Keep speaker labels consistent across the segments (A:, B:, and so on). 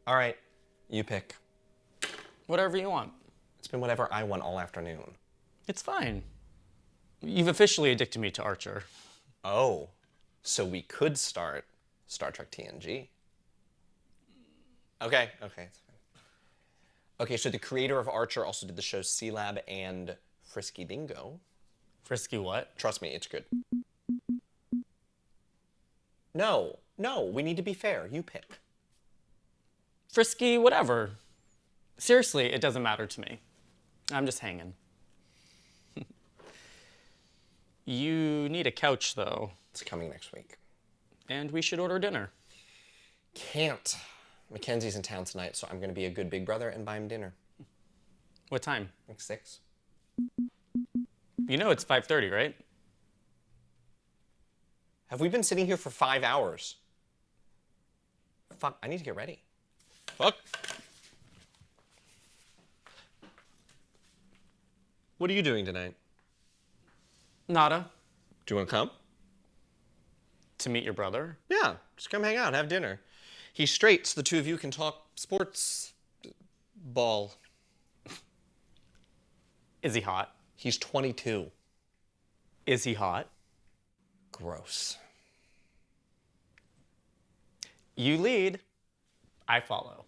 A: All right, you pick.
B: Whatever you want.
A: It's been whatever I want all afternoon.
B: It's fine. You've officially addicted me to Archer.
A: Oh, so we could start Star Trek TNG. Okay, it's fine. Okay, so the creator of Archer also did the shows C-Lab and Frisky Dingo.
B: Frisky what?
A: Trust me, it's good. No, we need to be fair. You pick.
B: Frisky whatever. Seriously, it doesn't matter to me. I'm just hanging. You need a couch, though.
A: It's coming next week.
B: And we should order dinner.
A: Can't. Mackenzie's in town tonight, so I'm going to be a good big brother and buy him dinner.
B: What time?
A: Like 6.
B: You know it's 5:30, right?
A: Have we been sitting here for 5 hours? Fuck, I need to get ready.
B: Fuck.
A: What are you doing tonight?
B: Nada.
A: Do you want to come?
B: To meet your brother?
A: Yeah, just come hang out, have dinner. He's straight, so the two of you can talk sports ball.
B: Is he hot?
A: He's 22.
B: Is he hot?
A: Gross.
B: You lead. I follow.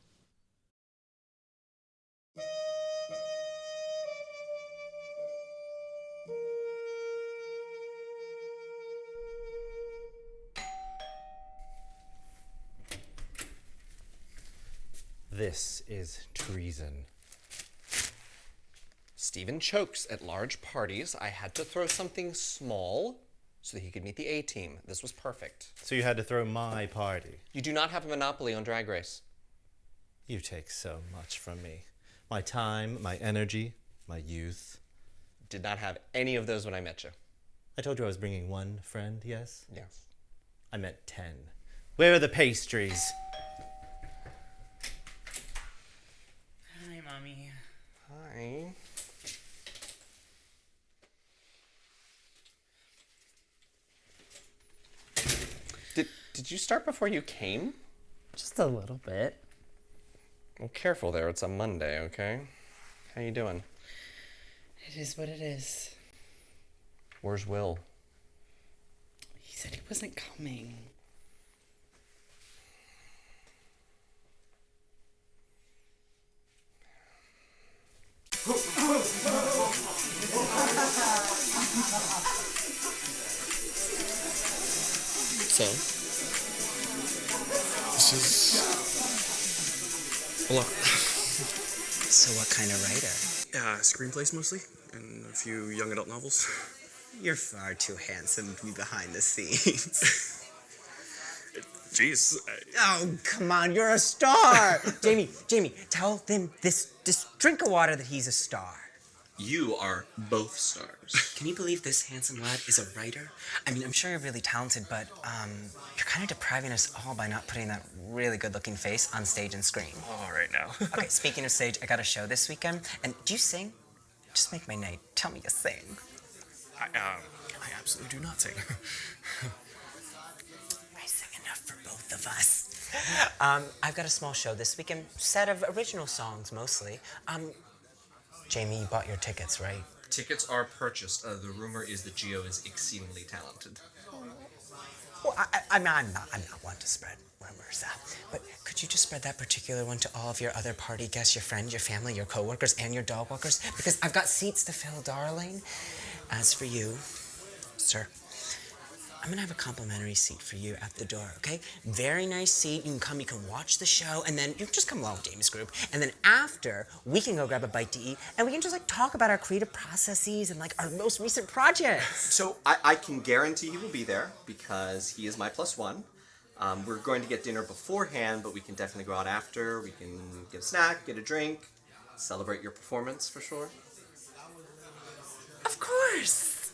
C: This is treason.
A: Stephen chokes at large parties. I had to throw something small so that he could meet the A-team. This was perfect.
C: So you had to throw my party.
A: You do not have a monopoly on Drag Race.
C: You take so much from me. My time, my energy, my youth.
A: Did not have any of those when I met you.
C: I told you I was bringing one friend, yes?
A: Yes.
C: I meant 10. Where are the pastries?
D: Hi, Mommy.
A: Hi. Did you start before you came?
D: Just a little bit.
A: Well, careful there. It's a Monday, okay? How you doing?
D: It is what it is.
A: Where's Will?
D: He said he wasn't coming.
A: So? This is... Look.
D: So what kind of writer?
E: Screenplays mostly, and a few young adult novels.
D: You're far too handsome to be behind the scenes.
E: Jeez.
D: Oh, come on, you're a star! Jamie, tell them this drink of water that he's a star.
E: You are both stars.
D: Can you believe this handsome lad is a writer? I mean, I'm sure you're really talented, but you're kind of depriving us all by not putting that really good-looking face on stage and screen.
E: All right now.
D: Okay, speaking of stage, I got a show this weekend, and do you sing? Just make my night. Tell me you sing.
E: I absolutely do not sing.
D: I sing enough for both of us. I've got a small show this weekend, set of original songs mostly. Jamie, you bought your tickets, right?
E: Tickets are purchased. The rumor is that Gio is exceedingly talented.
D: Well, I'm not one to spread rumors, but could you just spread that particular one to all of your other party guests, your friends, your family, your coworkers, and your dog walkers? Because I've got seats to fill, darling. As for you, sir, I'm gonna have a complimentary seat for you at the door, okay? Very nice seat. You can come, you can watch the show, and then you can just come along with Jamie's group. And then after, we can go grab a bite to eat, and we can just talk about our creative processes and our most recent projects.
A: So I can guarantee he will be there because he is my +1. We're going to get dinner beforehand, but we can definitely go out after. We can get a snack, get a drink, celebrate your performance for sure.
D: Of course.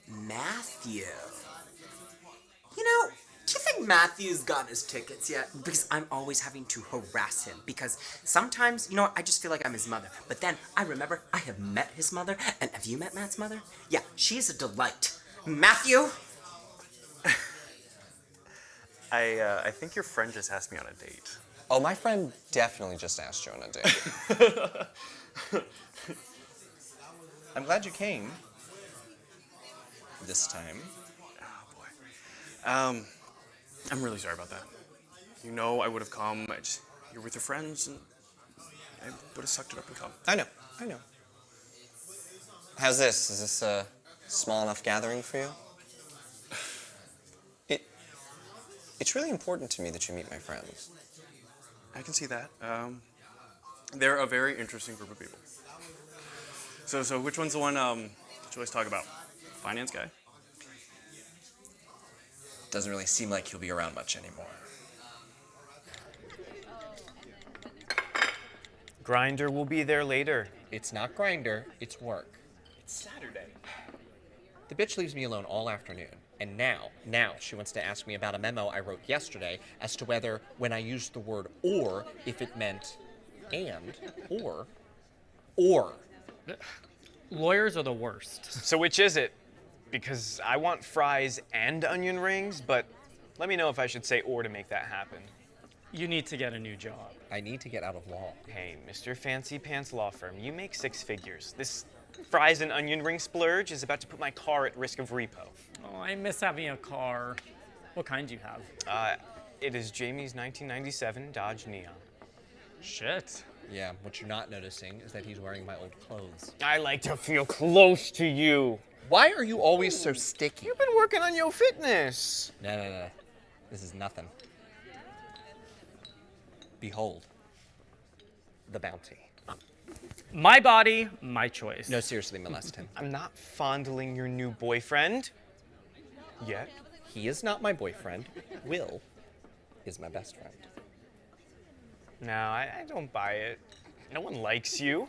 D: Matthew. You know, do you think Matthew's gotten his tickets yet? Because I'm always having to harass him. Because sometimes, I just feel like I'm his mother. But then I remember I have met his mother. And have you met Matt's mother? Yeah, she's a delight. Matthew,
F: I think your friend just asked me on a date.
G: Oh, my friend definitely just asked you on a date.
A: I'm glad you came. This time.
F: Oh, boy. I'm really sorry about that. You know I would have come. You're with your friends, and I would have sucked it up and come.
G: I know. How's this? Is this a small enough gathering for you? It's really important to me that you meet my friends.
F: I can see that. They're a very interesting group of people. So which one's the one that you always talk about? Finance guy?
A: Doesn't really seem like he'll be around much anymore.
F: Grinder will be there later.
A: It's not Grinder, it's work.
F: It's Saturday.
A: The bitch leaves me alone all afternoon. And now she wants to ask me about a memo I wrote yesterday as to whether, when I used the word or, if it meant and, or.
B: Lawyers are the worst.
F: So which is it? Because I want fries and onion rings, but let me know if I should say or to make that happen.
B: You need to get a new job.
A: I need to get out of law.
F: Hey, Mr. Fancy Pants Law Firm, you make 6 figures. This fries and onion ring splurge is about to put my car at risk of repo.
B: Oh, I miss having a car. What kind do you have?
F: It is Jamie's 1997 Dodge Neon.
B: Shit.
A: Yeah, what you're not noticing is that he's wearing my old clothes.
F: I like to feel close to you.
A: Why are you always so sticky?
F: You've been working on your fitness.
A: No. This is nothing. Behold, the bounty.
B: My body, my choice.
A: No, seriously, molest him.
F: I'm not fondling your new boyfriend. Yet.
A: He is not my boyfriend. Will is my best friend.
F: No, I don't buy it. No one likes you.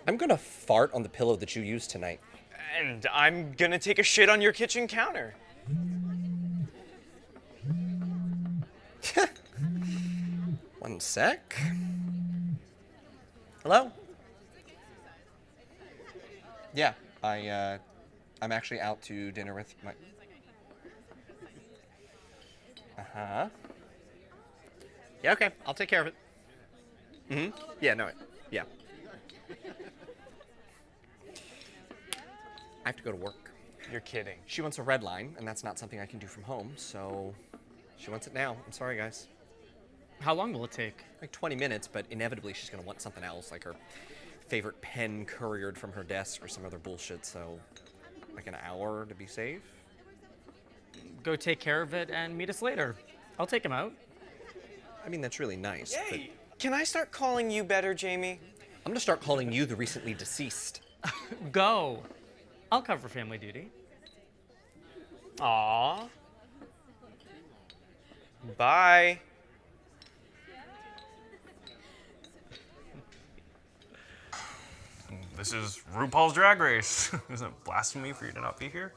A: I'm gonna fart on the pillow that you used tonight.
F: And I'm gonna take a shit on your kitchen counter.
A: One sec. Hello? Yeah, I'm actually out to dinner with my... Uh-huh. Yeah, okay, I'll take care of it. Mm-hmm. Yeah, no, yeah. I have to go to work.
F: You're kidding.
A: She wants a red line, and that's not something I can do from home, so she wants it now. I'm sorry, guys.
B: How long will it take?
A: Like 20 minutes, but inevitably she's gonna want something else, like her favorite pen couriered from her desk or some other bullshit, so like an hour to be safe?
B: Go take care of it and meet us later. I'll take him out.
A: I mean, that's really nice, but
F: Can I start calling you better, Jamie?
A: I'm gonna start calling you the recently deceased.
B: Go. I'll cover family duty.
F: Aw. Bye. This is RuPaul's Drag Race. Isn't it blasphemy for you to not be here?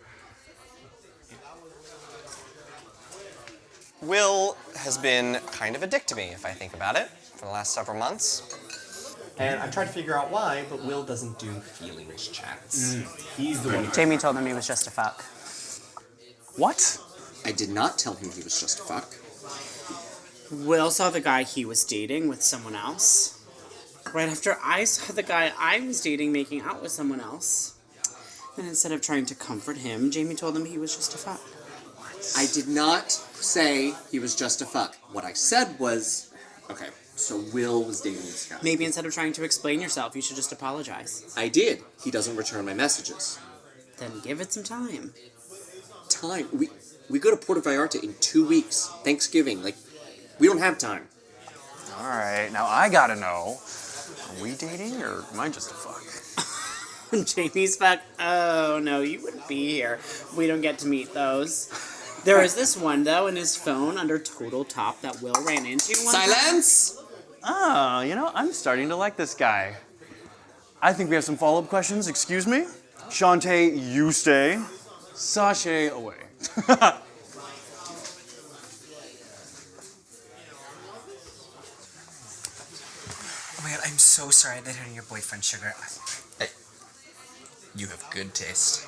G: Will has been kind of a dick to me, if I think about it, for the last several months.
A: And I've tried to figure out why, but Will doesn't do feelings chats. He's the one.
D: Jamie told him he was just a fuck.
F: What?
A: I did not tell him he was just a fuck.
H: Will saw the guy he was dating with someone else. Right after I saw the guy I was dating making out with someone else. And instead of trying to comfort him, Jamie told him he was just a fuck.
A: I did not say he was just a fuck. What I said was, okay, so Will was dating this guy.
H: Maybe instead of trying to explain yourself, you should just apologize.
A: I did. He doesn't return my messages.
H: Then give it some time.
A: Time? We go to Puerto Vallarta in 2 weeks. Thanksgiving. Like, we don't have time.
F: All right, now I gotta know. Are we dating or am I just a fuck?
H: Jamie's fuck. Oh no, you wouldn't be here. We don't get to meet those. There is this one though in his phone under Total Top that Will ran into one time.
A: Silence!
F: Oh, you know, I'm starting to like this guy. I think we have some follow-up questions. Excuse me? Shantae, you stay. Sashay, away.
D: Oh my god, I'm so sorry that hurting your boyfriend, Sugar.
A: You have good taste.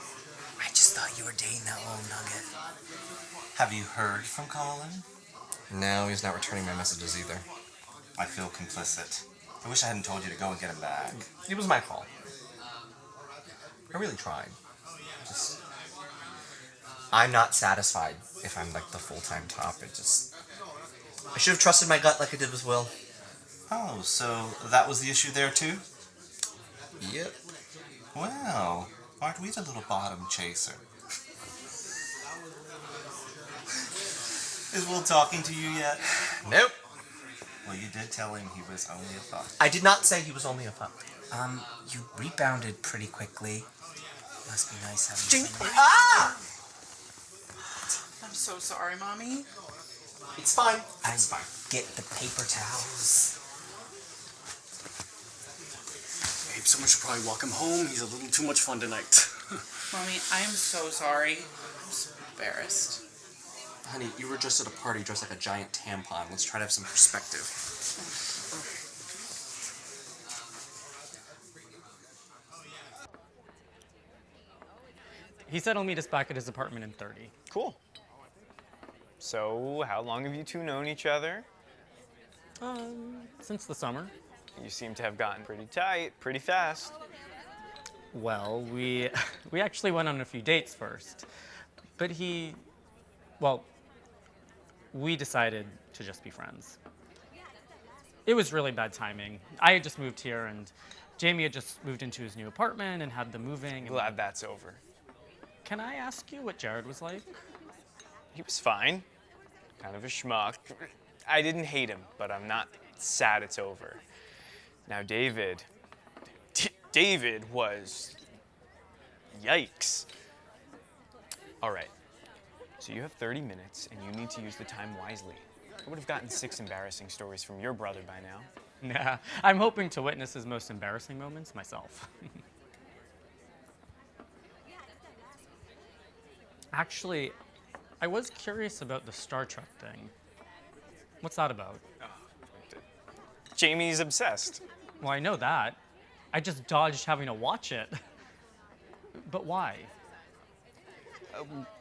D: I just thought you were dating that little nugget.
C: Have you heard from Colin?
E: No, he's not returning my messages either.
C: I feel complicit. I wish I hadn't told you to go and get him back.
E: It was my fault. I really tried. Just, I'm not satisfied if I'm like the full-time top. I should have trusted my gut like I did with Will.
C: Oh, so that was the issue there too?
E: Yep.
C: Well, aren't we the little bottom chaser? Is Will talking to you yet?
E: Nope.
C: Well, you did tell him he was only a fuck.
E: I did not say he was only a fuck.
D: You rebounded pretty quickly. Must be nice having someone.
E: Ah!
H: I'm so sorry, Mommy.
E: It's fine.
D: It's fine. Get the paper towels.
F: Babe, someone should probably walk him home. He's a little too much fun tonight.
H: Mommy, I am so sorry. I'm so embarrassed.
E: Honey, you were just at a party dressed like a giant tampon. Let's try to have some perspective.
B: He said he'll meet us back at his apartment in 30.
I: Cool. So, how long have you two known each other?
B: Since the summer.
I: You seem to have gotten pretty tight, pretty fast.
B: Well, we actually went on a few dates first. But we decided to just be friends. It was really bad timing. I had just moved here, and Jamie had just moved into his new apartment and had the moving. And
I: Glad that's over.
B: Can I ask you what Jared was like?
I: He was fine. Kind of a schmuck. I didn't hate him, but I'm not sad it's over. Now, David was... Yikes. All right. So you have 30 minutes, and you need to use the time wisely. I would have gotten 6 embarrassing stories from your brother by now.
B: Yeah, I'm hoping to witness his most embarrassing moments myself. Actually, I was curious about the Star Trek thing. What's that about?
I: Jamie's obsessed.
B: Well, I know that. I just dodged having to watch it. But why?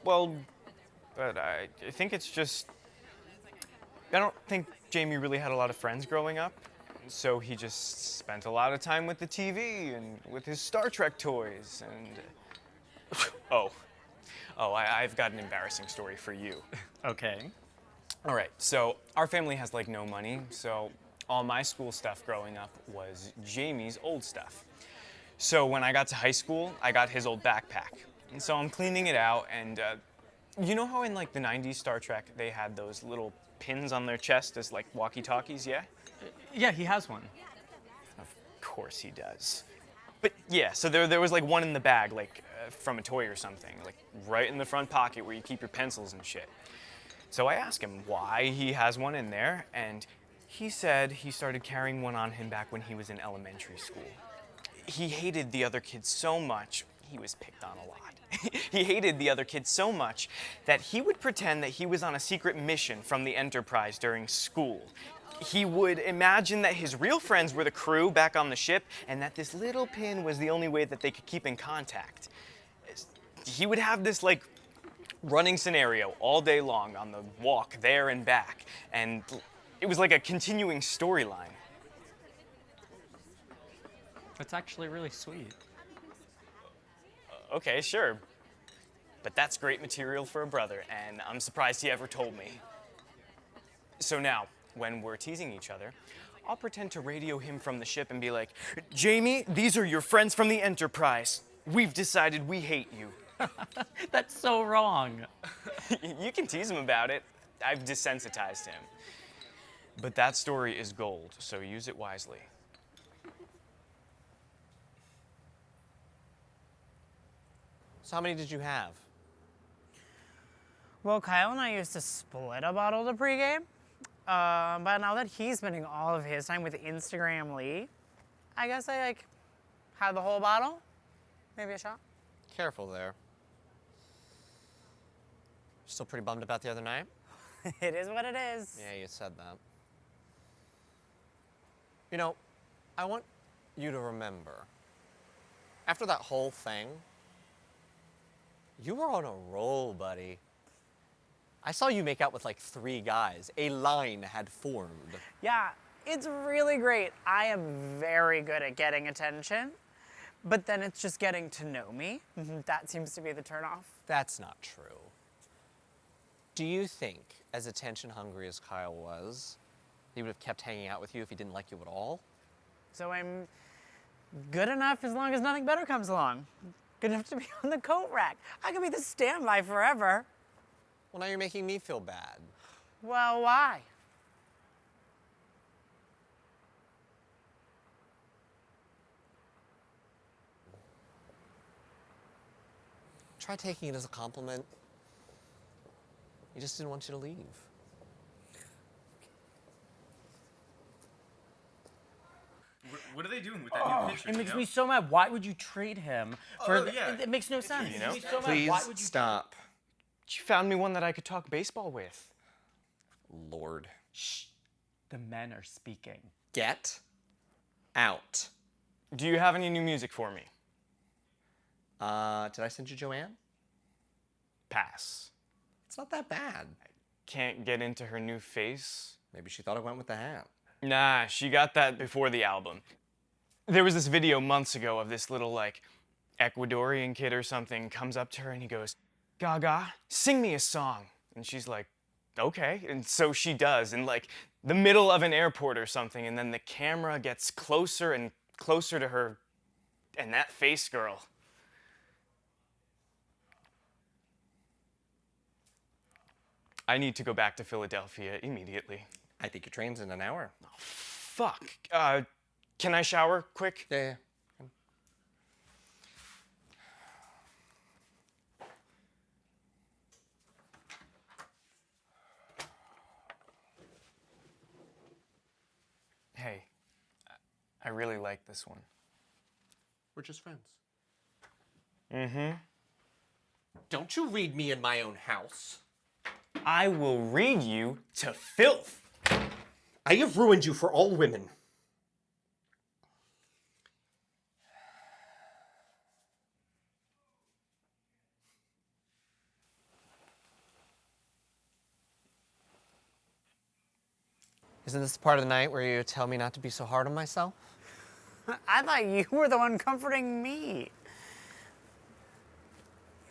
I: But I think it's just... I don't think Jamie really had a lot of friends growing up, so he just spent a lot of time with the TV and with his Star Trek toys and... I've got an embarrassing story for you.
B: Okay.
I: All right, so our family has like no money, so all my school stuff growing up was Jamie's old stuff. So when I got to high school, I got his old backpack. And so I'm cleaning it out, and you know how in like the 90s Star Trek, they had those little pins on their chest as like walkie-talkies, yeah?
B: Yeah, he has one.
I: Of course he does. But yeah, so there was like one in the bag, like from a toy or something, like right in the front pocket where you keep your pencils and shit. So I asked him why he has one in there, and he said he started carrying one on him back when he was in elementary school. He hated the other kids so much, he was picked on a lot. He hated the other kids so much that he would pretend that he was on a secret mission from the Enterprise during school. He would imagine that his real friends were the crew back on the ship and that this little pin was the only way that they could keep in contact. He would have this like running scenario all day long on the walk there and back, and it was like a continuing storyline.
B: That's actually really sweet.
I: Okay, sure. But that's great material for a brother, and I'm surprised he ever told me. So now, when we're teasing each other, I'll pretend to radio him from the ship and be like, Jamie, these are your friends from the Enterprise. We've decided we hate you.
B: That's so wrong.
I: You can tease him about it. I've desensitized him. But that story is gold, so use it wisely.
G: So how many did you have?
J: Well, Kyle and I used to split a bottle to pregame. But now that he's spending all of his time with Instagram Lee, I guess I had the whole bottle. Maybe a shot.
G: Careful there. Still pretty bummed about the other night?
J: It is what it is.
G: Yeah, you said that. You know, I want you to remember, after that whole thing,
E: You were on a roll, buddy. I saw you make out with like 3 guys. A line had formed.
J: Yeah, it's really great. I am very good at getting attention, but then it's just getting to know me. That seems to be the turnoff.
E: That's not true. Do you think, as attention hungry as Kyle was, he would have kept hanging out with you if he didn't like you at all?
J: So I'm good enough as long as nothing better comes along. Good enough to be on the coat rack. I could be the standby forever.
E: Well, now you're making me feel bad.
J: Well, why?
E: Try taking it as a compliment. He just didn't want you to leave.
I: What are they doing with that new picture?
B: It makes me so mad. Why would you trade him for? It makes no sense.
I: You know?
B: It makes me so mad.
E: Please
B: Why would you?
E: stop.
I: You found me one that I could talk baseball with.
E: Lord.
B: Shh. The men are speaking.
E: Get out.
I: Do you have any new music for me?
E: Did I send you Joanne?
I: Pass.
E: It's not that bad.
I: Can't get into her new face.
E: Maybe she thought I went with the hat.
I: Nah, she got that before the album. There was this video months ago of this little, like, Ecuadorian kid or something comes up to her and he goes, Gaga, sing me a song. And she's like, okay. And so she does in, like, the middle of an airport or something, and then the camera gets closer and closer to her, and that face, girl. I need to go back to Philadelphia immediately.
E: I think your train's in an hour.
I: Fuck. Can I shower quick?
E: Yeah.
I: Hey, I really like this one.
E: We're just friends.
I: Mm-hmm.
E: Don't you read me in my own house.
I: I will read you to filth.
E: I have ruined you for all women. Isn't this the part of the night where you tell me not to be so hard on myself?
J: I thought you were the one comforting me.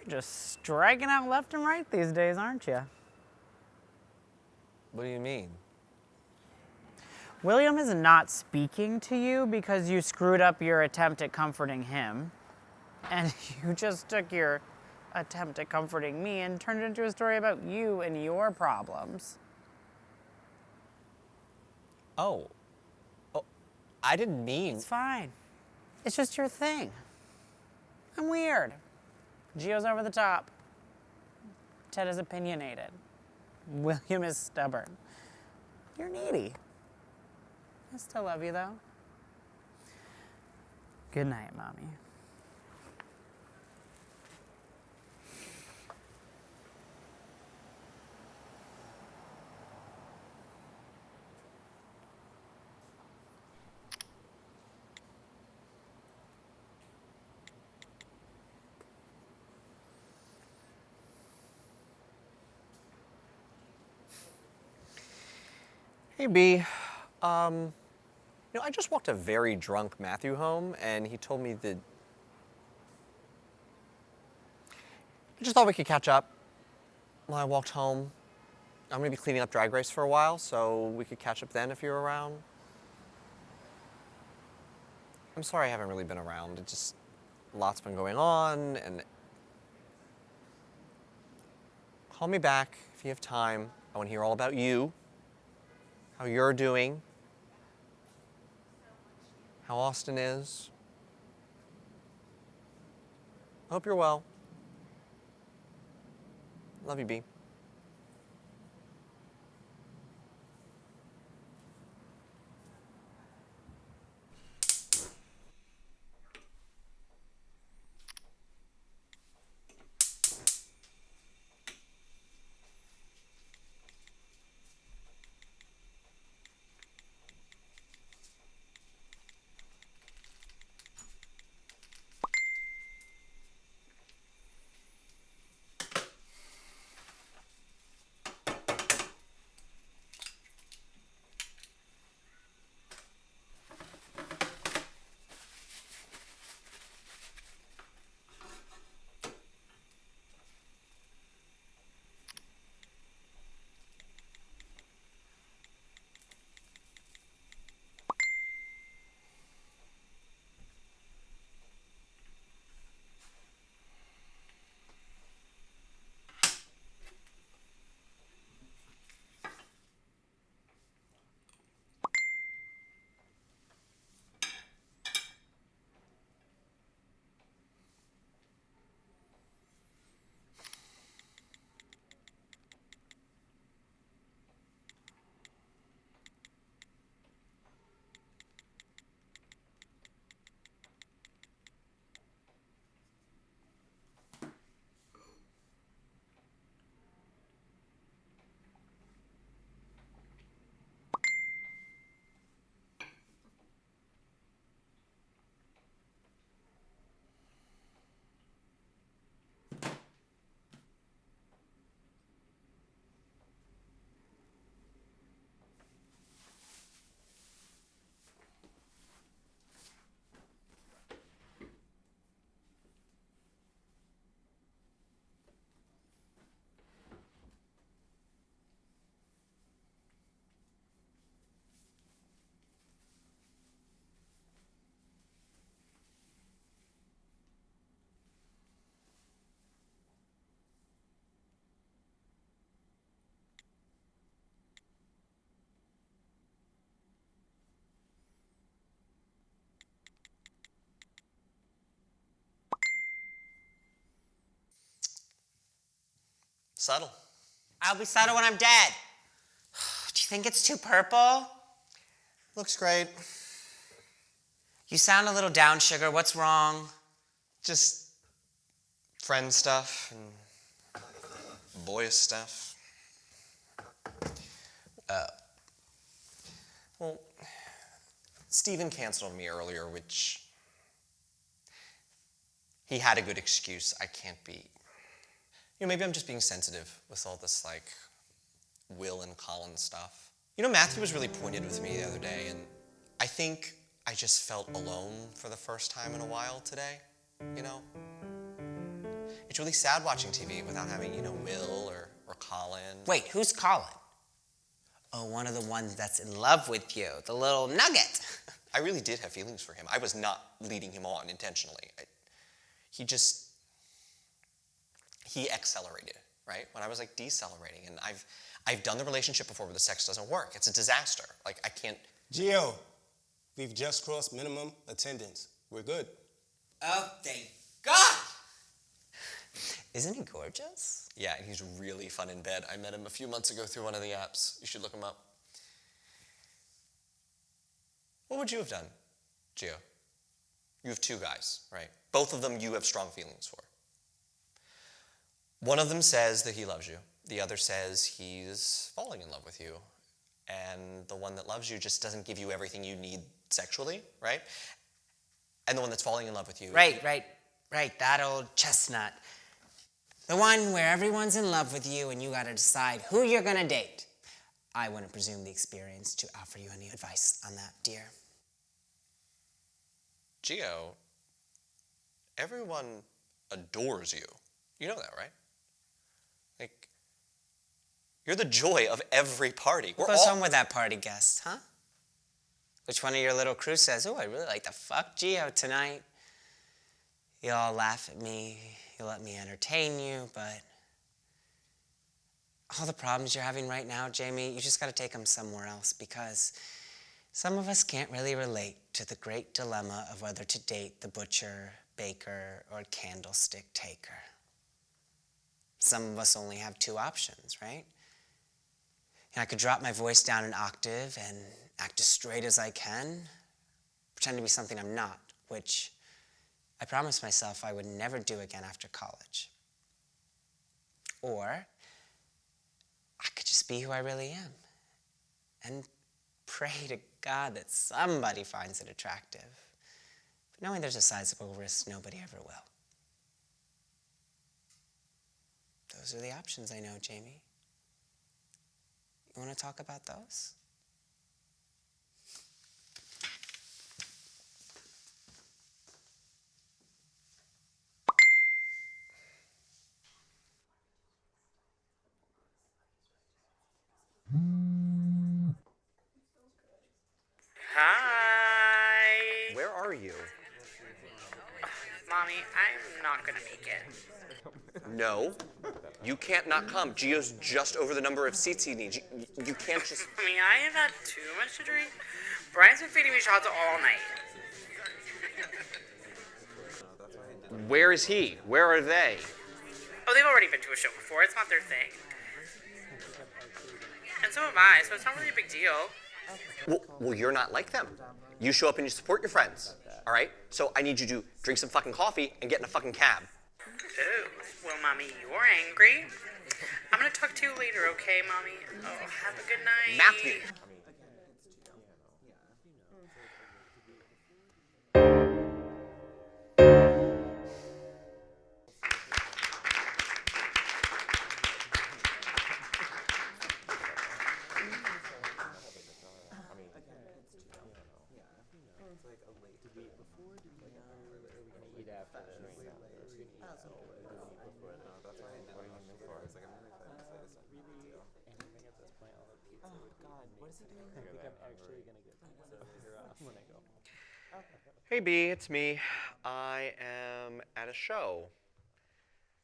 J: You're just striking out left and right these days, aren't you?
E: What do you mean?
J: William is not speaking to you because you screwed up your attempt at comforting him. And you just took your attempt at comforting me and turned it into a story about you and your problems.
E: Oh, I didn't mean...
J: It's fine. It's just your thing. I'm weird. Gio's over the top. Ted is opinionated. William is stubborn. You're needy. I still love you, though. Good night, Mommy.
E: Hey, B. I just walked a very drunk Matthew home, and he told me that... I just thought we could catch up while I walked home. I'm going to be cleaning up Drag Race for a while, so we could catch up then if you're around. I'm sorry I haven't really been around. It just... a lot's been going on, and... Call me back if you have time. I want to hear all about you. How you're doing, how Austin is. I hope you're well. Love you, B.
G: Subtle.
D: I'll be subtle when I'm dead. Do you think it's too purple?
G: Looks great.
D: You sound a little down, sugar. What's wrong?
G: Just friend stuff and boyish stuff. Well, Steven canceled me earlier, which he had a good excuse. I can't be. Maybe I'm just being sensitive with all this, like, Will and Colin stuff. Matthew was really pointed with me the other day, and I think I just felt alone for the first time in a while today, It's really sad watching TV without having, Will or Colin.
D: Wait, who's Colin? Oh, one of the ones that's in love with you, the little nugget.
G: I really did have feelings for him. I was not leading him on intentionally. He accelerated, right? When I was like decelerating, and I've done the relationship before where the sex doesn't work. It's a disaster. Like, I can't.
K: Gio, we've just crossed minimum attendance. We're good.
D: Oh, thank God! Isn't he gorgeous?
G: Yeah, and he's really fun in bed. I met him a few months ago through one of the apps. You should look him up. What would you have done, Gio? You have two guys, right? Both of them you have strong feelings for. One of them says that he loves you. The other says he's falling in love with you. And the one that loves you just doesn't give you everything you need sexually, right? And the one that's falling in love with you...
D: Right. That old chestnut. The one where everyone's in love with you and you gotta decide who you're gonna date. I wouldn't presume the experience to offer you any advice on that, dear.
G: Gio, everyone adores you. You know that, right? Like, you're the joy of every party.
D: What goes on with that party guest, huh? Which one of your little crew says, "Oh, I really like to fuck Gio tonight"? You all laugh at me, you let me entertain you, but all the problems you're having right now, Jamie, you just gotta take them somewhere else, because some of us can't really relate to the great dilemma of whether to date the butcher, baker, or candlestick taker. Some of us only have two options, right? And I could drop my voice down an octave and act as straight as I can, pretend to be something I'm not, which I promised myself I would never do again after college. Or I could just be who I really am and pray to God that somebody finds it attractive, but knowing there's a sizable risk nobody ever will. Those are the options I know, Jamie. You want to talk about those?
H: Hi.
G: Where are you?
H: Mommy, I'm not gonna make it.
G: No, you can't not come. Gio's just over the number of seats he needs. You can't just...
H: Mommy, I have had too much to drink. Brian's been feeding me shots all night.
G: Where is he? Where are they?
H: Oh, they've already been to a show before. It's not their thing. And so am I, so it's not really a big deal.
G: Well, you're not like them. You show up and you support your friends, all right? So I need you to drink some fucking coffee and get in a fucking cab.
H: Oh, well, Mommy, you're angry. I'm gonna talk to you later, okay, Mommy? Oh, have a good night.
G: Matthew. Hey B, it's me. I am at a show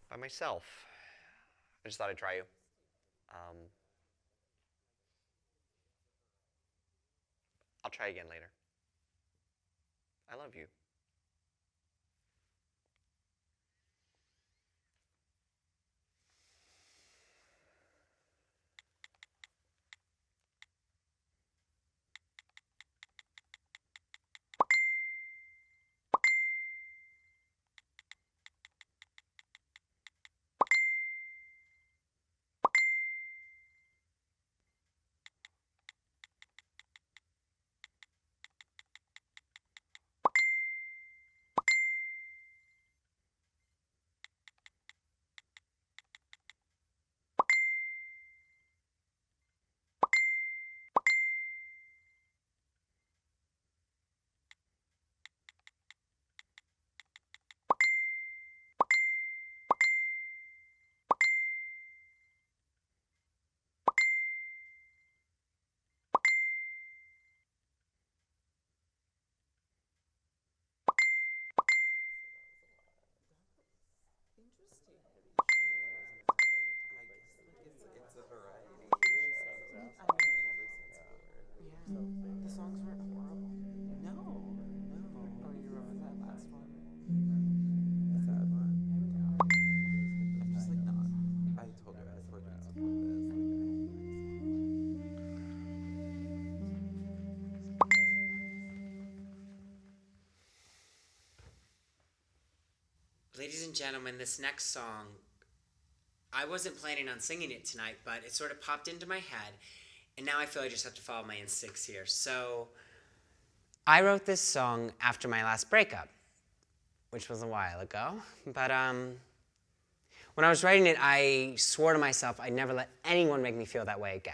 G: by myself. I just thought I'd try you. I'll try again later. I love you.
D: and gentlemen, this next song, I wasn't planning on singing it tonight, but it sort of popped into my head, and now I feel I just have to follow my instincts here. So, I wrote this song after my last breakup, which was a while ago, but when I was writing it, I swore to myself I'd never let anyone make me feel that way again.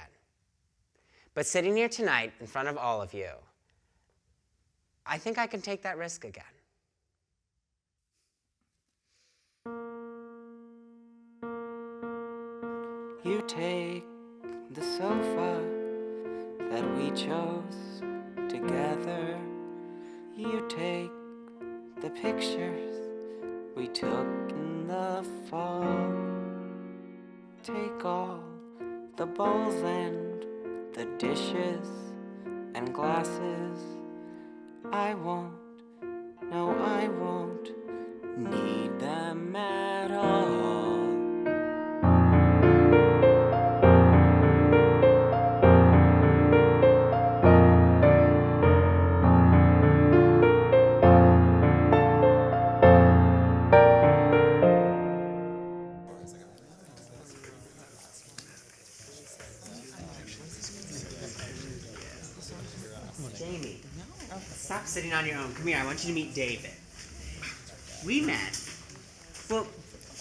D: But sitting here tonight in front of all of you, I think I can take that risk again.
L: You take the sofa that we chose together. You take the pictures we took in the fall. Take all the bowls and the dishes and glasses. I won't, no, I won't need them at all.
D: Jamie, stop sitting on your own. Come here, I want you to meet David. We met. Well,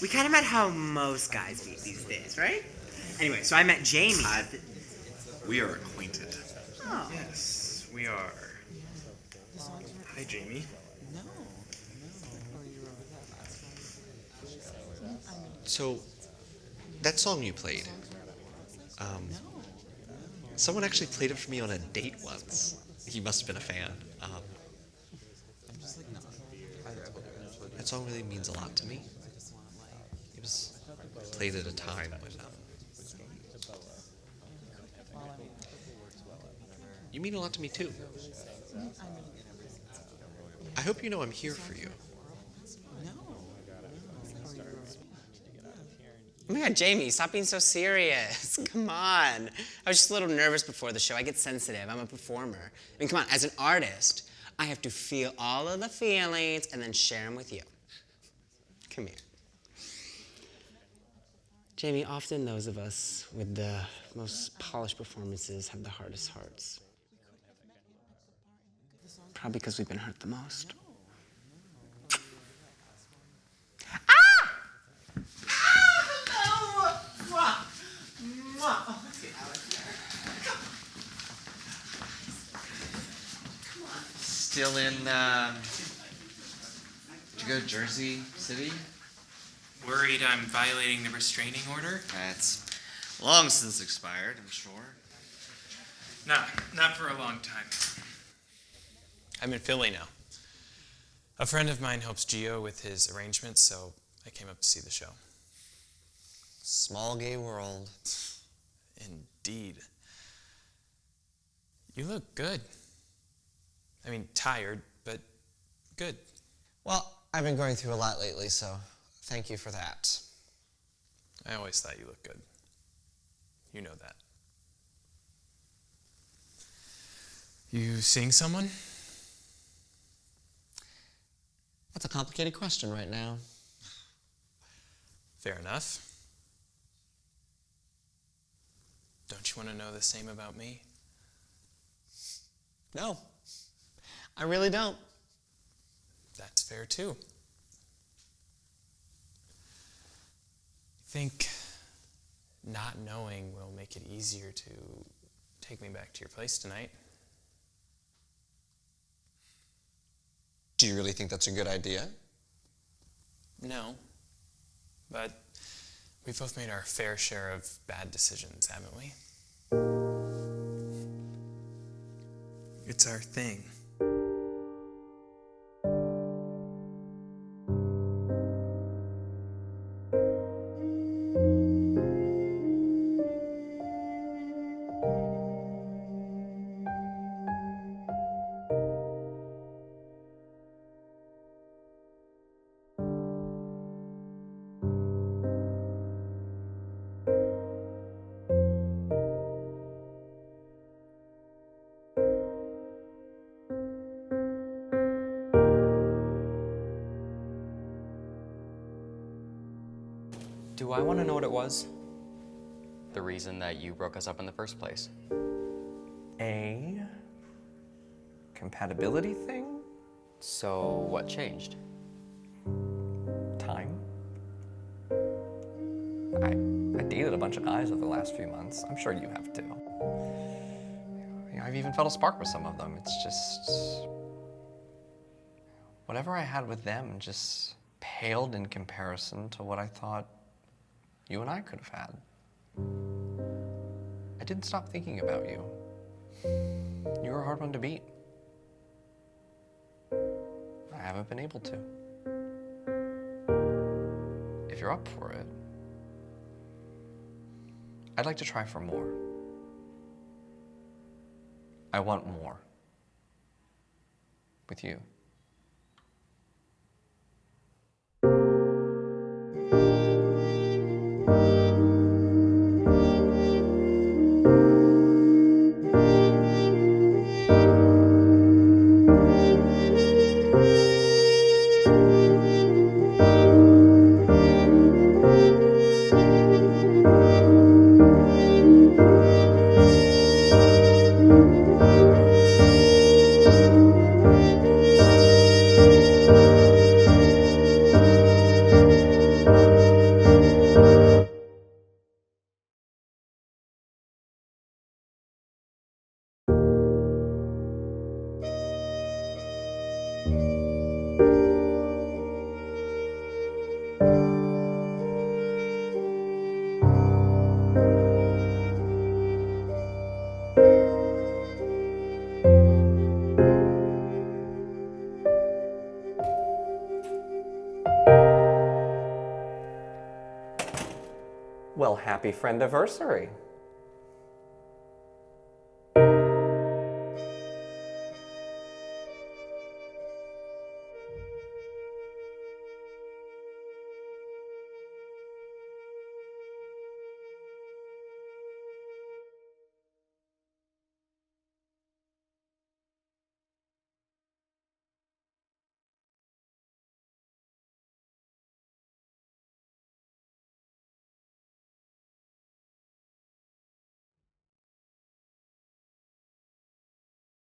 D: we kind of met how most guys meet these days, right? Anyway, so I met Jamie.
F: We are acquainted.
D: Oh.
F: Yes, we are. Hi, Jamie.
E: So, that song you played, someone actually played it for me on a date once. He must have been a fan. That song really means a lot to me. It was played at a time when you mean a lot to me too. I hope you know I'm here for you.
D: Oh my God, Jamie, stop being so serious. Come on. I was just a little nervous before the show. I get sensitive. I'm a performer. I mean, come on, as an artist, I have to feel all of the feelings and then share them with you. Come here. Jamie, often those of us with the most polished performances have the hardest hearts. Probably because we've been hurt the most.
E: Still in, did you go to Jersey City?
M: Worried I'm violating the restraining order?
E: That's long since expired, I'm sure.
M: No, not for a long time.
I: I'm in Philly now. A friend of mine helps Gio with his arrangements, so I came up to see the show.
G: Small gay world.
I: Indeed. You look good. I mean, tired, but good.
G: Well, I've been going through a lot lately, so thank you for that.
I: I always thought you looked good. You know that. You seeing someone?
G: That's a complicated question right now.
I: Fair enough. Don't you want to know the same about me?
G: No, I really don't.
I: That's fair too. Think not knowing will make it easier to take me back to your place tonight.
G: Do you really think that's a good idea?
I: No, but we've both made our fair share of bad decisions, haven't we?
M: It's our thing.
N: Do I want to know what it was? The reason that you broke us up in the first place?
E: A compatibility thing?
N: So what changed?
E: Time. I dated a bunch of guys over the last few months. I'm sure you have too. I've even felt a spark with some of them. It's just... whatever I had with them just paled in comparison to what I thought you and I could have had. I didn't stop thinking about you. You were a hard one to beat. I haven't been able to. If you're up for it, I'd like to try for more. I want more. With you. Well, happy Friend-iversary.